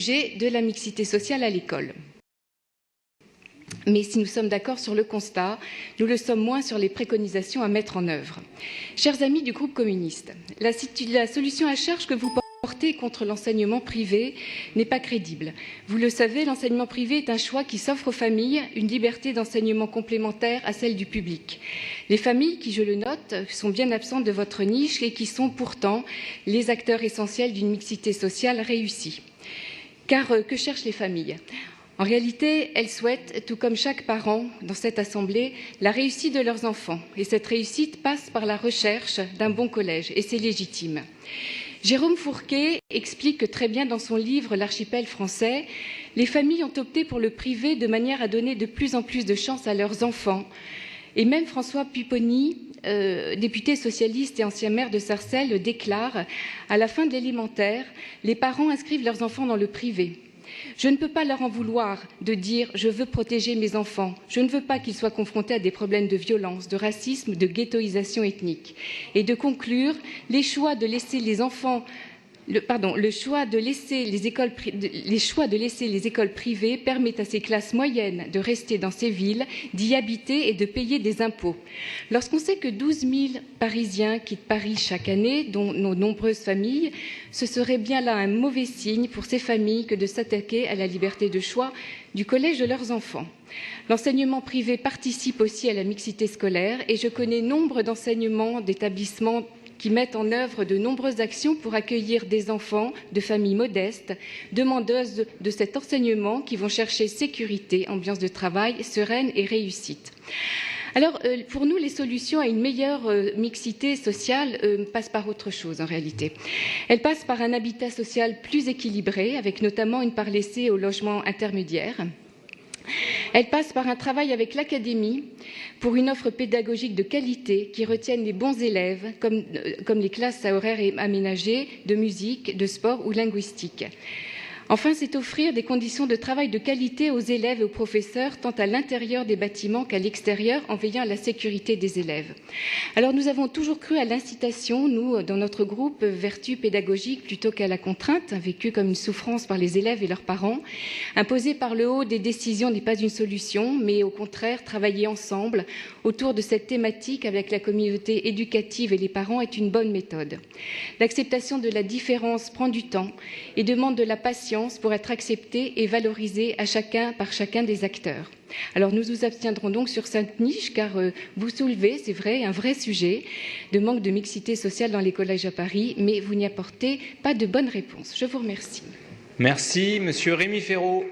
de la mixité sociale à l'école. Mais si nous sommes d'accord sur le constat, nous le sommes moins sur les préconisations à mettre en œuvre. Chers amis du groupe communiste, la solution à charge que vous portez contre l'enseignement privé n'est pas crédible. Vous le savez, l'enseignement privé est un choix qui s'offre aux familles une liberté d'enseignement complémentaire à celle du public. Les familles qui, je le note, sont bien absentes de votre niche et qui sont pourtant les acteurs essentiels d'une mixité sociale réussie. Car que cherchent les familles ? En réalité, elles souhaitent, tout comme chaque parent dans cette assemblée, la réussite de leurs enfants. Et cette réussite passe par la recherche d'un bon collège, et c'est légitime. Jérôme Fourquet explique très bien dans son livre « L'archipel français », les familles ont opté pour le privé de manière à donner de plus en plus de chance à leurs enfants. Et même François Pupponi, député socialiste et ancien maire de Sarcelles, déclare « À la fin de l'élémentaire, les parents inscrivent leurs enfants dans le privé. Je ne peux pas leur en vouloir de dire « je veux protéger mes enfants, je ne veux pas qu'ils soient confrontés à des problèmes de violence, de racisme, de ghettoisation ethnique » et de conclure « les choix de laisser les enfants les choix de laisser les écoles privées permettent à ces classes moyennes de rester dans ces villes, d'y habiter et de payer des impôts. Lorsqu'on sait que 12 000 Parisiens quittent Paris chaque année, dont nos nombreuses familles, ce serait bien là un mauvais signe pour ces familles que de s'attaquer à la liberté de choix du collège de leurs enfants. L'enseignement privé participe aussi à la mixité scolaire et je connais nombre d'enseignements, d'établissements qui mettent en œuvre de nombreuses actions pour accueillir des enfants de familles modestes, demandeuses de cet enseignement, qui vont chercher sécurité, ambiance de travail sereine et réussite. Alors, pour nous, les solutions à une meilleure mixité sociale passent par autre chose, en réalité. Elles passent par un habitat social plus équilibré, avec notamment une part laissée au logement intermédiaire. Elle passe par un travail avec l'académie pour une offre pédagogique de qualité qui retienne les bons élèves, comme les classes à horaires aménagés de musique, de sport ou linguistique. Enfin, c'est offrir des conditions de travail de qualité aux élèves et aux professeurs, tant à l'intérieur des bâtiments qu'à l'extérieur, en veillant à la sécurité des élèves. Alors, nous avons toujours cru à l'incitation, nous, dans notre groupe, vertu pédagogique plutôt qu'à la contrainte, vécue comme une souffrance par les élèves et leurs parents. Imposer par le haut des décisions n'est pas une solution, mais au contraire, travailler ensemble autour de cette thématique avec la communauté éducative et les parents est une bonne méthode. L'acceptation de la différence prend du temps et demande de la patience pour être acceptée et valorisée par chacun des acteurs. Alors nous nous abstiendrons donc sur cette niche car vous soulevez, c'est vrai, un vrai sujet de manque de mixité sociale dans les collèges à Paris, mais vous n'y apportez pas de bonnes réponses. Je vous remercie. Merci, Monsieur Rémi Féraud.